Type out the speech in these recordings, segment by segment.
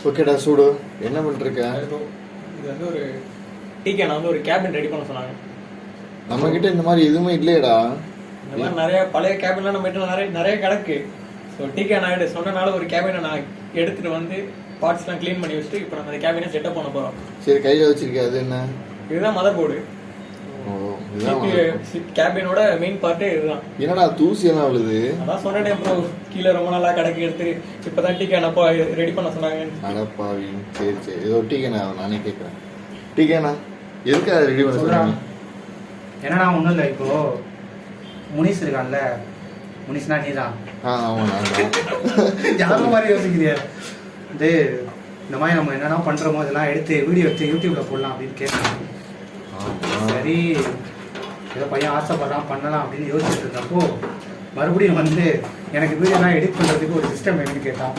ஓகேடா சூடு என்ன பண்ணிருக்க? இது வந்து ஒரு டிகேனா வந்து ஒரு கேபின் ரெடி பண்ண சொன்னாங்க. நம்ம கிட்ட இந்த மாதிரி எதுவுமே இல்லையடா. இந்த மாதிரி நிறைய பழைய கேபின்லாம் நம்ம கிட்ட நிறைய கிடக்கு. ஸோ டிகேனா சொன்னனால ஒரு கேபினை நான் எடுத்துட்டு வந்து பார்ட்ஸ்லாம் க்ளீன் பண்ணி வச்சுட்டு இப்போ நம்ம அந்த கேபினை செட்டப் பண்ண போறோம். சரி கையில வச்சிருக்கேன். அது என்ன? இதுதான் மதர் போர்டு. கேபினோட மெயின் பார்ட்டே இதுதான். என்னடா தூசி எல்லாம் விழுது? அதான் சொன்னேன் ப்ரோ, கீழே ரொம்ப நாளா கடைக்கு எடுத்து இப்பதான் டிகேனா ரெடி பண்ண சொன்னாங்க. அடப்பாவி. சரி சரி ஏதோ டிகேனா நானே கேட்கறேன். டிகேனா எதுக்கு அதை ரெடி பண்ண சொல்றாங்க? என்னன்னா ஒண்ணும் இல்லை, இப்போ முனிஸ் இருக்கான்ல, முனிஸ்னா நீதான். ஆமா நான் யாரும் மாதிரி யோசிக்கிறியா? இந்த மாதிரி நம்ம என்னென்ன பண்றோமோ அதெல்லாம் எடுத்து வீடியோ எடுத்து யூடியூப்ல போடலாம் அப்படின்னு கேட்கலாம். சரி ஏதோ பையன் ஆசைப்படுறான் பண்ணலாம் அப்படின்னு யோசிச்சுட்டு இருந்தப்போ மறுபடியும் வந்து எனக்கு வீடியோலாம் எடிட் பண்றதுக்கு ஒரு சிஸ்டம் வேணும்னு கேட்டான்.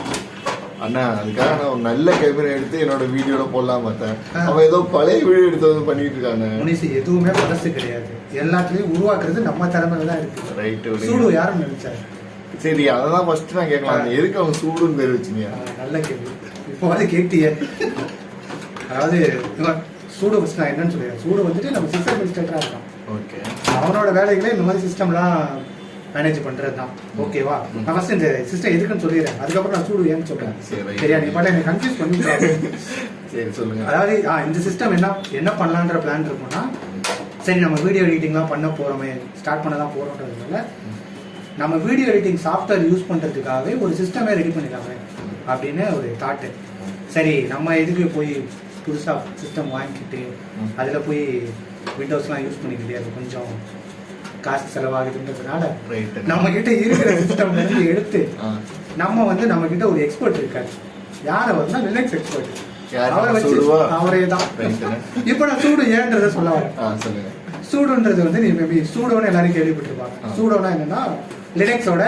அண்ணா அதுக்காக நான் ஒரு நல்ல கேமரா எடுத்து என்னோட வீடியோல போடலாம் பார்த்தேன். அவன் ஏதோ பழைய வீடியோ எடுத்து வந்து பண்ணிட்டு இருக்காங்க. முனிசு எதுவுமே பழசு கிடையாது, எல்லாத்துலயும் உருவாக்குறது நம்ம திறமையில தான் இருக்கு. ரைட்டு. சூடு யாரும் நினைச்சாரு? சரி அதான் ஃபர்ஸ்ட் நான் கேட்கலாம், எதுக்கு அவங்க சூடுன்னு பேர் வச்சுங்க? நல்ல கேள்வி. இப்போ வந்து கேட்டிய, அதாவது சூடு ஃபர்ஸ்ட் நான் என்னன்னு சொல்லிடுறேன். சூடு வந்துட்டு நம்ம சிஸ்டம் அட்மினிஸ்ட்ரேட்டரா இருக்கான். ஓகே. அவனோட வேலைகளே இந்த மாதிரி சிஸ்டம்லாம் மேனேஜ் பண்றது தான். ஓகேவா? நான் ஃபர்ஸ்ட் இந்த சிஸ்டம் எதுக்குன்னு சொல்லிடுறேன், அதுக்கப்புறம் நான் சூடு ஏன்னு சொல்றேன். சரியா? நீ பாட்டு எனக்கு கன்ஃபியூஸ் பண்ணிட்டு. சரி சொல்லுங்க. அதாவது இந்த சிஸ்டம் என்ன பண்ணலான்ற பிளான் இருக்கும்னா, சரி நம்ம வீடியோ எடிட்டிங்லாம் பண்ண போறோமே, ஸ்டார்ட் பண்ண தான் போறோம்ன்றதுனால நம்ம வீடியோ எடிட்டிங் சாஃப்ட்வேர் யூஸ் பண்றதுக்காகவே ஒரு சிஸ்டமே ரெடி பண்ணிடலாமே அப்படின்னு ஒரு தாட்டு. சரி நம்ம எதுக்கு போய் புதுசா சிஸ்டம் வாங்கிக்கிட்டு அதுல போய் விண்டோஸ்லாம் யூஸ் பண்ணிக்கிட்டு அது கொஞ்சம் காசு செலவாகுதுன்றதுனால நம்ம கிட்ட இருக்கிற சிஸ்டம் வந்து எடுத்து நம்ம வந்து நம்ம கிட்ட ஒரு எக்ஸ்பர்ட் இருக்காரு. யார வந்து லினக்ஸ் எக்ஸ்பர்ட், அவரை வச்சு அவரே தான். இப்ப நான் சூடு ஏன்றத சொல்ல வரேன். சூடுன்றது வந்து நீ மேபி சூடோன்னு எல்லாரும் கேள்விப்பட்டிருப்பாங்க. சூடோனா என்னன்னா லினக்ஸோட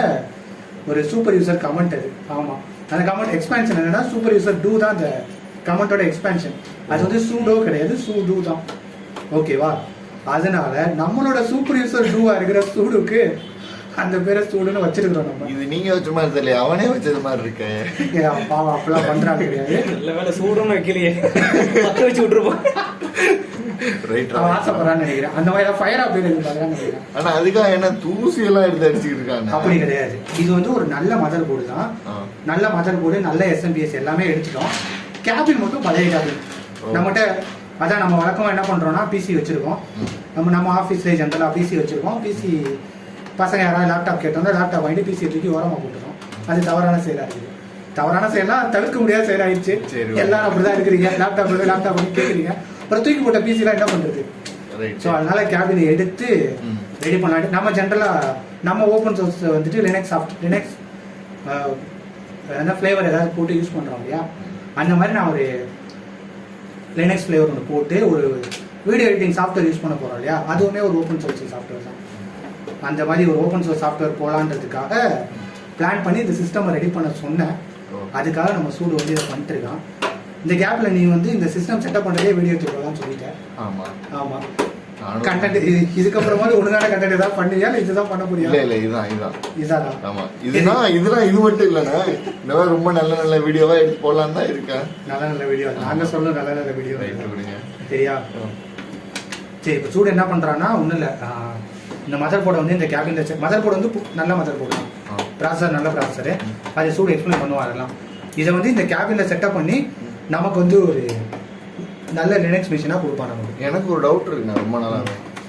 ஒரு சூப்பர் யூசர் கமெண்ட். அது ஆமா, அந்த கமெண்ட் எக்ஸ்பான்ஷன் என்னன்னா சூப்பர் யூசர் டூ தான் அந்த கமெண்டோட எக்ஸ்பான்ஷன். அது வந்து சூடோ கிடையாது, சூடு தான். ஓகேவா? அதனால நம்மளோட சூப்பர் யூசர் டூவா இருக்கிற சூடுக்கு அந்த பேரை சூடுன்னு வச்சிருக்கிறோம். நம்ம இது நீங்க வச்ச மாதிரி தெரியல, அவனே வச்சது மாதிரி இருக்கு. பாவம் அப்பெல்லாம் பண்றாங்க கிடையாது. நல்ல வேலை சூடுன்னு வைக்கலையே, பத்த வச்சு விட்டுருப்போம். ஆசைப்படுறான்னு நினைக்கிறேன். அந்த மாதிரி ஃபயர் அப்படின்னு நினைக்கிறேன். ஆனா அதுக்காக என்ன தூசி எல்லாம் எடுத்து அடிச்சுட்டு இருக்காங்க? அப்படி கிடையாது. இது வந்து ஒரு நல்ல மதர் போர்டு தான். நல்ல மதர் போர்டு, நல்ல எஸ்எம்பிஎஸ் எல்லாமே எடுத்துட்டோம். கேபின் மட்டும் பழைய கேபின் நம்மகிட்ட. அதான் நம்ம வழக்கமா என்ன பண்றோம்னா பிசி வச்சிருக்கோம். நம்ம ஆஃபீஸ்ல ஜென்ரலா பிசி வச்சிருக்கோம். பிசி பசங்க யாராவது லேப்டாப் கேட்டோம்னா லேப்டாப் வாங்கிட்டு பிசி தூக்கி ஓரமா போட்டுறோம். அது தவறான செயலா இருக்குது. தவறான செயலாம் தவிர்க்க முடியாத செயலாயிடுச்சு. எல்லாரும் அப்படிதான் இருக்கிறீங்க. லேப்டாப் கேட்குறீங்க, அப்புறம் தூக்கி போட்ட பிசிலாம் என்ன பண்றது? ஸோ அதனால கேபினை எடுத்து ரெடி பண்ணாட்டு நம்ம ஜென்ரலா நம்ம ஓப்பன் சோர்ஸ் வந்துட்டு லினக்ஸ் என்ன ஃப்ளேவர் ஏதாவது போட்டு யூஸ் பண்றோம் இல்லையா, அந்த மாதிரி நான் ஒரு லினக்ஸ் ஃப்ளேவர் ஒன்று போட்டு ஒரு வீடியோ எடிட்டிங் சாஃப்ட்வேர் யூஸ் பண்ண போறோம் இல்லையா, அதுவுமே ஒரு ஓப்பன் சோர்ஸ் சாஃப்ட்வேர் தான். அந்த மாதிரி ஒரு ஓப்பன் சோர்ஸ் சாஃப்ட்வேர் போலான்றதுக்காக பிளான் பண்ணி இந்த சிஸ்டம் ரெடி பண்ண சொன்னேன். அதுக்காக நம்ம சூடு வந்து இதை பண்ணிட்டு இருக்கான். இந்த கேப்ல நீ வந்து இந்த சிஸ்டம் செட்டப் பண்றதே வீடியோ எடுத்துக்கலாம் சொல்லிட்டேன். ஆமா ஆமா. கண்டென்ட் இதுக்கப்புறமா ஒழுங்கான கண்டென்ட் ஏதாவது பண்ணுவியா, இல்லை இதுதான் பண்ண முடியும்? இல்ல இதான். ஆமா இதெல்லாம் இது மட்டும் இல்லைன்னா இந்த மாதிரி ரொம்ப நல்ல வீடியோவா எடுத்து போடலாம் தான் இருக்கேன். நல்ல வீடியோ நாங்க சொல்ல நல்ல வீடியோ சரியா? சரி இப்போ சூடு என்ன பண்றான்னா ஒன்றும் இல்லை, இந்த மதர் போர்டை வந்து இந்த கேபின் மதர் போர்டு வந்து நல்ல மதர் போர்டு தான், ப்ராசஸர் நல்ல ப்ராசஸரு. அதை சூடு எக்ஸ்பிளைன் பண்ணுவோம். அதெல்லாம் இதை வந்து இந்த கேபின்ல செட்டப் பண்ணி நமக்கு வந்து ஒரு நல்ல லினக்ஸ் மிஷினா கொடுப்பாங்க. எனக்கு ஒரு டவுட் இருக்குங்க ரொம்ப நாளா.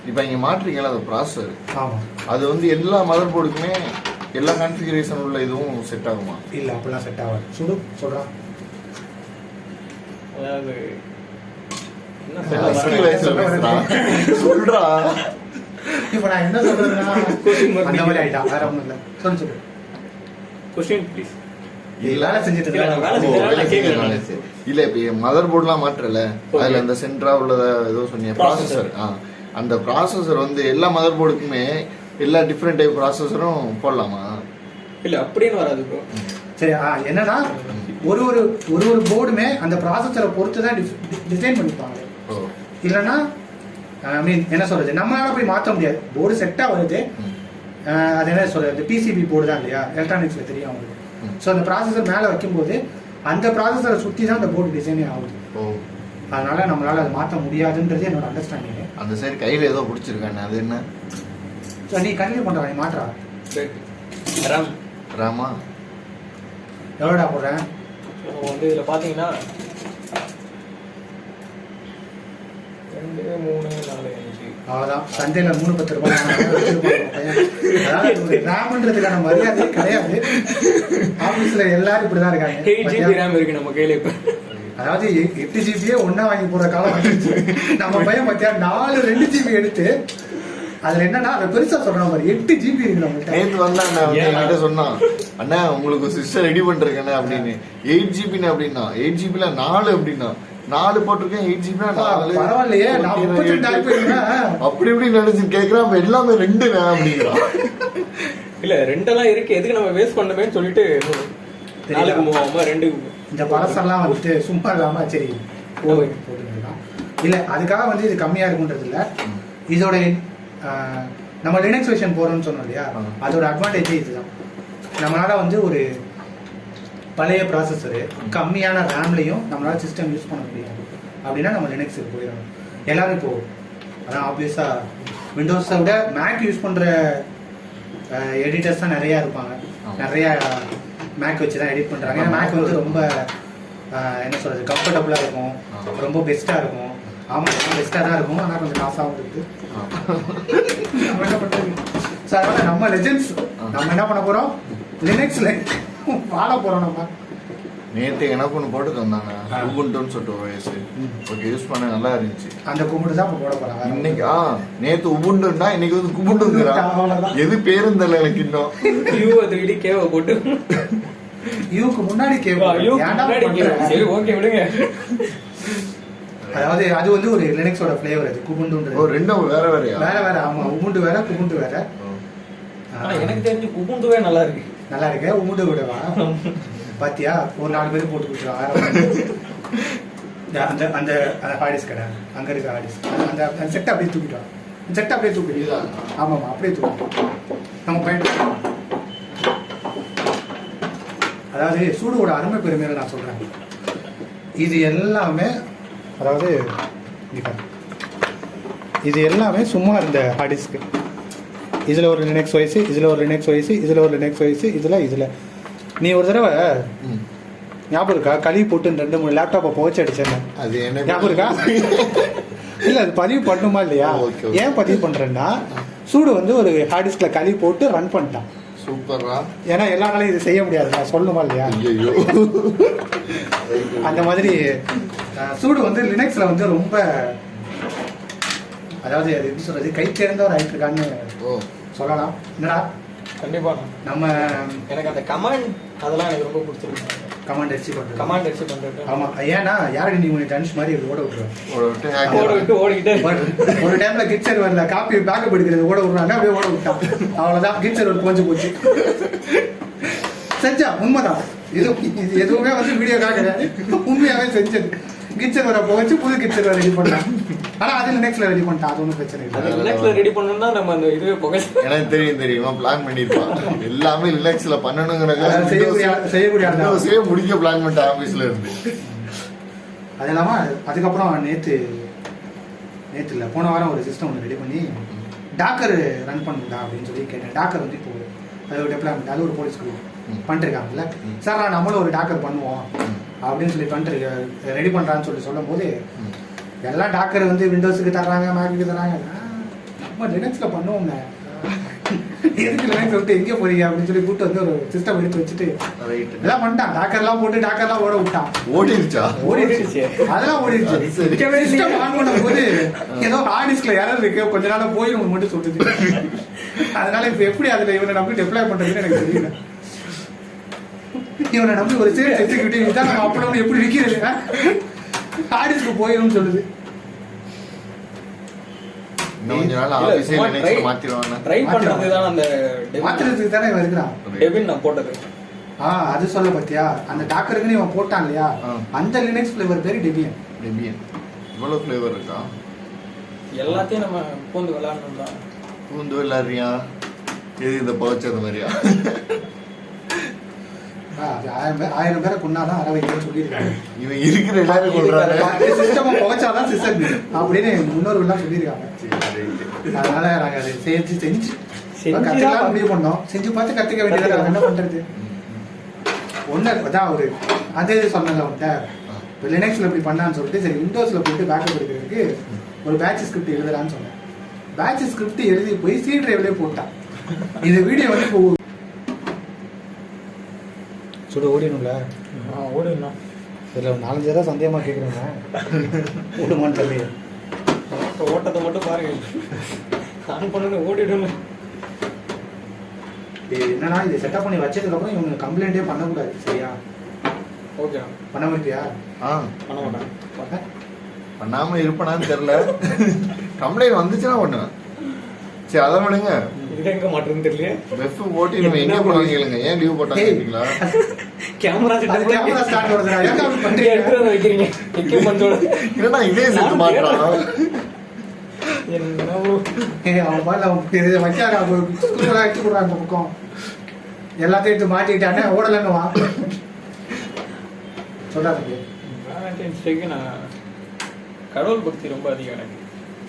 இப்போ இங்கே மாற்றிருக்கீங்களா அது ப்ராசஸர், ஆமாம், அது வந்து எல்லா மதர் போர்டுக்குமே எல்லா கான்ஃபிகரேஷன் உள்ள இதுவும் செட் ஆகுமா? இல்லை அப்படிலாம் செட் ஆகாது. சுடு சொல்கிறான். அதாவது சொல்றா இப்போ நான் என்ன சொல்றதுன்னா அந்த மாதிரி ஆயிட்டா, வேற ஒன்றும் இல்லை. சொல்லு கொஸ்டின் ப்ளீஸ். வேலை செஞ்சுட்டு இல்ல இப்ப மதர் போர்ட்லாம் மாற்றல, அதுல அந்த சென்டரா உள்ளத ஏதோ சொன்னீங்க ப்ராசஸர். அந்த ப்ராசஸர் வந்து எல்லா மதர் போர்டுக்குமே எல்லா டிஃப்ரெண்ட் டைப் ப்ராசஸரும் போடலாமா? இல்ல அப்படின்னு வராது ப்ரோ. சரி, என்னன்னா ஒரு ஒரு ஒரு ஒரு போர்டுமே அந்த ப்ராசஸரை பொறுத்து தான் டிசைன் பண்ணிப்பாங்க. இல்லைன்னா ஐ மீன் என்ன சொல்றது, நம்மளால போய் மாற்ற முடியாது. போர்டு செட்டா வருது, அது என்ன சொல்றது, பிசிபி போர்டு தான் இல்லையா, எலக்ட்ரானிக்ஸ்ல தெரியும் அவங்களுக்கு. ஸோ அந்த ப்ராசஸர் மேலே வைக்கும்போது அந்த ப்ராசஸரை சுற்றி தான் அந்த போர்டு டிசைனே ஆகுது. ஓ, அதனால நம்மளால அதை மாற்ற முடியாதுன்றது என்னோட அண்டர்ஸ்டாண்டிங். அந்த சைடு கையில ஏதோ பிடிச்சிருக்கானே, அது என்ன? நீ கண்டினியூ பண்ற, நீ மாற்றா. ராமா எவ்வளோடா போடுறேன்? வந்து இதில் பார்த்தீங்கன்னா 2, 3, 4, 5. அவ்வளோதான். சந்தையில் 3-10 ரூபாய் அதாவது ரேம்ன்றதுக்கான மரியாதையே கிடையாது. ஆஃபீஸில் எல்லாரும் இப்படி தான் இருக்காங்க. 8 GB ரேம் இருக்கு நம்ம கையில் இப்போ. அதாவது 8 ஜிபியே ஒன்றா வாங்கி போடுற காலம் வந்துருச்சு. நம்ம பையன் பார்த்தியா 2 GB எடுத்து அதுல என்னன்னா அதை பெருசா சொல்ற மாதிரி 8 GB இருக்கு நம்மகிட்ட. நேத்து வந்தாண்ணா என்கிட்ட சொன்னான், அண்ணா உங்களுக்கு சிஸ்டர் ரெடி பண்றேன் அப்படின்னு. 8 GB அப்படின்னா 8 GB 4 அப்படின்னா 4 போட்டிருக்கேன், 8 GB 4. பரவாயில்லையே, அப்படி இப்படி நினைச்சு கேட்கறான். அப்ப எல்லாமே 2 அப்படிங்கிறான். இல்ல 2 இருக்கு, எதுக்கு நம்ம வேஸ்ட் பண்ணணுமேன்னு சொல்லிட்டு 4க்கு மூவ் ஆகாம 2க்கு. இந்த பழசெல்லாம் வந்துட்டு சும்மா இல்லாம சரி போட்டுக்கலாம். இல்ல அதுக்காக வந்து இது கம்மியா இருக்குன்றது இல்ல. இதோட நம்ம லினக்ஸ் வெர்ஷன் போறோம்னு சொன்னோம் இல்லையா, அதோட அட்வான்டேஜ் இதுதான். நம்மளால வந்து ஒரு பழைய ப்ராசஸரு கம்மியான ரேம்லையும் நம்மளால சிஸ்டம் யூஸ் பண்ண முடியாது. அப்படின்னா நம்ம லினக்ஸுக்கு போயிடணும். எல்லாரும் இப்போ அதான் ஆப்வியஸா விண்டோஸை விட மேக் யூஸ் பண்ற எடிட்டர்ஸ் தான் நிறைய இருப்பாங்க. நிறைய மேக் வச்சு தான் எடிட் பண்றாங்க. ஏன்னா மேக் வந்து ரொம்ப என்ன சொல்றது, கம்ஃபர்டபுளா இருக்கும், ரொம்ப பெஸ்டா இருக்கும். ஆமா, பெஸ்டா தான் இருக்கும், ஆனா கொஞ்சம் காசாகவும் இருக்கு. நம்ம என்ன பண்றது? அதனால நம்ம லெஜெண்ட்ஸ் நம்ம என்ன பண்ண போறோம், லினக்ஸ்ல வாழ போறோம். நம்ம நேற்று எனக்கு ஒன்று போட்டு தந்தாங்க, உபுண்டுன்னு சொல்லிட்டு வயசு. ஓகே, யூஸ் பண்ண நல்லா இருந்துச்சு. அந்த கும்பிட்டு தான் இப்போ போட போறாங்க இன்னைக்கு. நேற்று உபுண்டுன்னா இன்னைக்கு வந்து குபுண்டுங்கிறான். எது பேரும் தெரியல எனக்கு இன்னும். யூ அது இடி கேவ போட்டு யூக்கு முன்னாடி கேவா. சரி ஓகே விடுங்க. அதாவது அது வந்து ஒரு லினக்ஸோட ஃப்ளேவர். அது குபுண்டுன்றது. ஓ, ரெண்டும் வேற வேறயா? வேற வேற. ஆமா, உபுண்டு வேற, குபுண்டு வேற. எனக்கு தெரிஞ்சு குபுண்டுவே நல்லா இருக்கு. நல்லா இருக்கு. உபுண்டு விடவா பாத்தியா? ஒரு 4 பேர் போட்டு கொடுத்துருவாங்க. அந்த அந்த ஹார்டிஸ் கடை அங்க இருக்க ஹார்டிஸ் அந்த செட்டை அப்படியே தூக்கிட்டோம். செட்டை அப்படியே தூக்கிட்டு. ஆமாமா, அப்படியே தூக்கிட்டோம். நம்ம பயன்படுத்தலாம். அதாவது சூடோட அருமை பெருமையில நான் சொல்றேன். இது எல்லாமே அதாவது இது எல்லாமே சும்மா இந்த ஹார்டிஸ்க்கு. இதுல ஒரு லினக்ஸ் OS, இதுல ஒரு லினக்ஸ் OS, இதுல ஒரு லினக்ஸ் OS, இதுல நீ ஒரு தடவை ஞாபகம் இருக்கா, கழுவி போட்டு 2-3 லேப்டாப்பை போச்சு அடிச்சேன். அது என்ன ஞாபகம் இருக்கா? இல்ல அது பதிவு பண்ணுமா இல்லையா? ஏன் பதிவு பண்றேன்னா, சூடு வந்து ஒரு ஹார்ட் டிஸ்க்ல கழுவி போட்டு ரன் பண்ணிட்டான். சூப்பரா. ஏன்னா எல்லா நாளையும் இது செய்ய முடியாது, நான் சொல்லணுமா இல்லையா? அந்த மாதிரி சூடு வந்து லினக்ஸ்ல வந்து ரொம்ப, அதாவது அது எப்படி சொல்றது, கை தேர்ந்தவர் ஆயிட்டு இருக்கான்னு சொல்லலாம். என்னடா கண்டிப்பா நம்ம எனக்கு அந்த கமாண்ட் அதெல்லாம் எனக்கு ரொம்ப பிடிச்சிருக்கு. கமாண்ட் அடிச்சு பண்றது. ஆமா, ஏன்னா யாருக்கு நீ உனக்கு டன்ஸ் மாதிரி ஓட விட்டு ஓடிக்கிட்டே ஒரு டைம்ல கிட் சர்வர்ல காப்பி பேக்கப் எடுக்கிறது ஓட விடுறாங்க, அப்படியே ஓட விட்டான். அவ்வளவுதான், கிட் சர்வர் போஞ்சு போச்சு. செஞ்சா உண்மைதான். இது எதுவுமே வந்து வீடியோ காட்டுறது, உண்மையாவே செஞ்சது. கிட் சர்வரை போச்சு, புது கிட் சர்வர் ரெடி பண்ணான். ஆனா அது லினக்ஸ்ல ரெடி பண்ணிட்டான், அது ஒன்றும் பிரச்சனை இல்லை. லினக்ஸ்ல ரெடி பண்ணணும்னா நம்ம அந்த இதுவே புகை எனக்கு தெரியுமா பிளான் பண்ணிருப்பான். எல்லாமே லினக்ஸ்ல பண்ணணுங்கிறத செய்ய முடிக்க பிளான் பண்ணிட்டேன் ஆபீஸ்ல இருந்து. அது இல்லாம அதுக்கப்புறம் நேத்து இல்லை, போன வாரம் ஒரு சிஸ்டம் ஒன்று ரெடி பண்ணி டாக்கர் ரன் பண்ணுடா அப்படின்னு சொல்லி கேட்டேன். டாக்கர் வந்து இப்போ அது ஒரு டெப்ளாய்மெண்ட், அது ஒரு போலீஸ் குரூப் பண்ணிருக்காங்கல்ல. சார் நான் நம்மளும் ஒரு டாக்கர் பண்ணுவோம் அப்படின்னு சொல்லி பண்ணிட்டு ரெடி பண்றான்னு சொல்லி சொல்லும் போது, எல்லாம் டாக்கர் வந்து விண்டோஸுக்கு தர்றாங்க, மேக்குக்கு தர்றாங்க, நம்ம லினக்ஸ்ல பண்ணுவோங்க, எதுக்கு லினக்ஸ் விட்டு எங்கே போறீங்க அப்படின்னு சொல்லி கூப்பிட்டு வந்து ஒரு சிஸ்டம் எடுத்து வச்சுட்டு எல்லாம் பண்ணிட்டான். டாக்கர்லாம் போட்டு டாக்கர்லாம் ஓட விட்டான். ஓடிடுச்சு, அதெல்லாம் ஓடிடுச்சு. சிஸ்டம் ஆன் பண்ணும் போது ஏதோ ஹார்ட் டிஸ்க்ல எரர் இருக்கு, கொஞ்ச நாள் போயிடும் மட்டும் சொல்லுது. அதனால இப்ப எப்படி அதுல இவனை நம்பி டெப்ளாய் பண்றதுன்னு எனக்கு தெரியல. இவனை நம்பி ஒரு சேல்ஸ் எக்ஸிக்யூட்டிவ் தான் நம்ம அப்படி எப்படி விற்கிறது, ஹார்டிஸ்க்கு போயிடும் சொல்லுது. மாத்துறதுக்கு தானே இவன் இருக்கிறான். நான் போட்டது அது சொல்ல பாத்தியா, அந்த டாக்கருக்கு இவன் போட்டான் இல்லையா, அந்த லினக்ஸ் ஃபிளேவர் பேரு டெபியன். இவ்வளவு ஃபிளேவர் இருக்கா? எல்லாத்தையும் நம்ம பூந்து விளையாடணும் தான். பூந்து விளையாடுறியா? இது இந்த பவச்சது மாதிரியா? அது 1000 பேரை கொண்டாதான் அற வைக்கணும்னு சொல்லியிருக்காங்க. இவன் இருக்கிற எல்லாரும் கொள்றாங்க. சிஸ்டமா புகைச்சாதான் சிஸ்டம் அப்படின்னு முன்னோர்கள்லாம் சொல்லியிருக்காங்க. அதனால நாங்க அதை செஞ்சு கத்துக்கலாம் முடிவு பண்ணோம். செஞ்சு பார்த்து கத்துக்க வேண்டியது என்ன பண்றது. ஒண்ணு அதான் ஒரு அதே சொன்னல அவன்கிட்ட இப்போ லினக்ஸ்ல இப்படி பண்ணான்னு சொல்லிட்டு சரி விண்டோஸ்ல போயிட்டு பேக்கப் எடுக்கிறதுக்கு ஒரு பேட்ச் ஸ்கிரிப்ட் எழுதுறான்னு சொன்னேன். பேட்ச் ஸ்கிரிப்ட் எழுதி போய் சி டிரைவ்லயே போட்டான். இந்த வீடியோ வந்து இப்போ சுட ஓடினும்ல ஓடிடணும். இதில் ஒரு 4-5 தடவை சந்தேகமாக கேட்குறேங்க. ஓடுமான்னு சொல்லி ஓட்டத்தை மட்டும் பாருங்க. ஆன் பண்ணு ஓடிடணும். இது என்னன்னா இது செட்டப் பண்ணி வச்சதுக்கப்புறம் இவங்க கம்ப்ளைண்ட்டே பண்ணக்கூடாது. சரியா? ஓகே. பண்ண முடியா? பண்ண மாட்டேன். பண்ணாம இருப்பனான்னு தெரியல. கம்ப்ளைண்ட் வந்துச்சுன்னா பண்ணுவேன். சரி அதை விடுங்க. இது எங்க மாட்டேன்னு தெரியல. வெஃப் ஓட்டி நம்ம எங்க போனாங்க கேளுங்க. ஏன் லீவ் போட்டாங்களா? கேமரா கேமரா ஸ்டார்ட் வருதுடா. ஏன் அப்படி பண்றீங்க? எடுத்து வைக்கிறீங்க. எக்யூப்மென்ட்டோட. இல்லனா இதே செட் மாட்டறான். என்னவோ அவன் பால அவன் வைக்காத ஸ்கூல்ல எடுத்து போடுறாங்க பக்கம். எல்லாத்தையும் எடுத்து மாட்டிட்டானே ஓடலன்னு வா. சொல்லாதீங்க. வேலண்டைன்ஸ் டேக்கு நான் கடவுள் பக்தி ரொம்ப அதிகம் எனக்கு.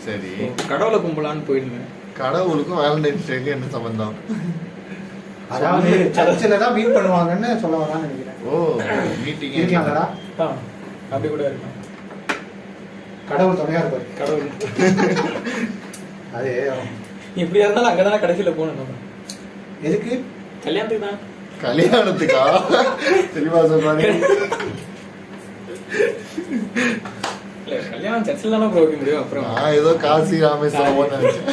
சரி. கடவுளை கும்பலான்னு போயிருந்தேன். கடவுளுக்கும் வேலண்டைன்ஸ் டேக்கு என்ன சம்பந்தம்? அதாவது சர்ச்சில் தான் மீட் பண்ணுவாங்கன்னு சொல்ல வரான்னு நினைக்கிறேன். ஓ மீட்டிங் இருக்கலாம்டா. அப்படி கூட இருக்கும். கடவுள் துணையா இருப்பாரு. கடவுள் அது இப்படியா இருந்தாலும் அங்கதானே கடைசியில போகணும் நம்ம. எதுக்கு? கல்யாணத்துக்கு தான். கல்யாணத்துக்கா? தெளிவா சொல்றாங்க. இல்ல கல்யாணம் சர்ச்சில் தானே போக முடியும். அப்புறம் நான் ஏதோ காசி ராமேஸ்வரம் நினைச்சேன்.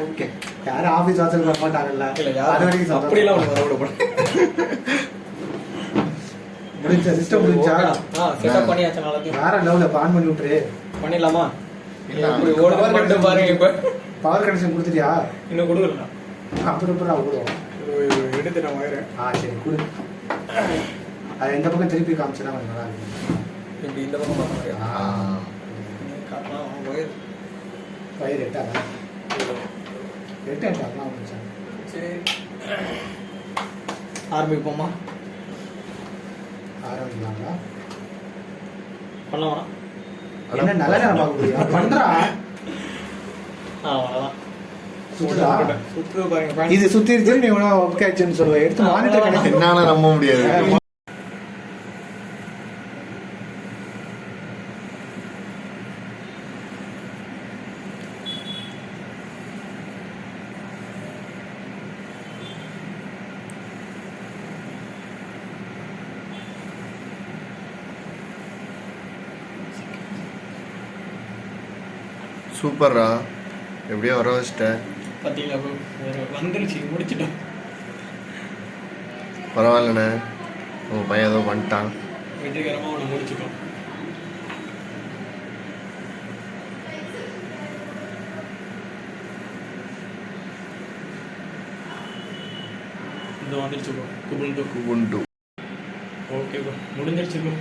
ஓகே. யாரும் ஆபீஸ் வாசல் வர மாட்டாங்கல்ல. இல்ல யாரும் அப்படியெல்லாம் ஒன்று வர விட முடிஞ்ச சிஸ்டம் முடிஞ்சா செட்டப் பண்ணியாச்சனால வேற லெவல்ல ஆன் பண்ணி விட்டுரு. பண்ணிடலாமா? இப்படி ஓடுறது மட்டும் பாருங்க. இப்ப பவர் கனெக்ஷன் கொடுத்துட்டியா? இன்னும் கொடுக்கல. அப்புறம் ஓடுவோம். எடுத்துட்டேன் வயரை. சரி கொடு. அது எந்த பக்கம் திருப்பி காமிச்சுனா கொஞ்சம் நல்லா இருக்கும். இப்படி இந்த பக்கம் பார்க்க வயர் வயர் எட்டாதா? எட்டாதான் சரி ஆரம்பிப்போமா? ஆரம்பிக்கலாங்களா? பண்ணலாம். என்ன நல்ல நேரம் பார்க்க முடியும் பண்றா. அவ்வளோதான். சுத்து பாருங்க. இது சுத்திருச்சு நீ உனக்கு சொல்லுவ. எடுத்து மானிட்டர் கனெக்ட் என்னால நம்ப முடியாது. சூப்பர்ரா, எப்படியோ வர வச்சிட்ட. பார்த்தீங்களா வந்துருச்சு, முடிச்சிட்டோம். பரவாயில்லண்ணே, உங்கள் பையன் ஏதோ வந்துட்டான். வெற்றிகரமாக ஒன்று முடிச்சிட்டோம். இந்த வந்துருச்சு ப்ரோ. குபுண்டு குபுண்டு. ஓகே ப்ரோ, முடிஞ்சிருச்சு ப்ரோ.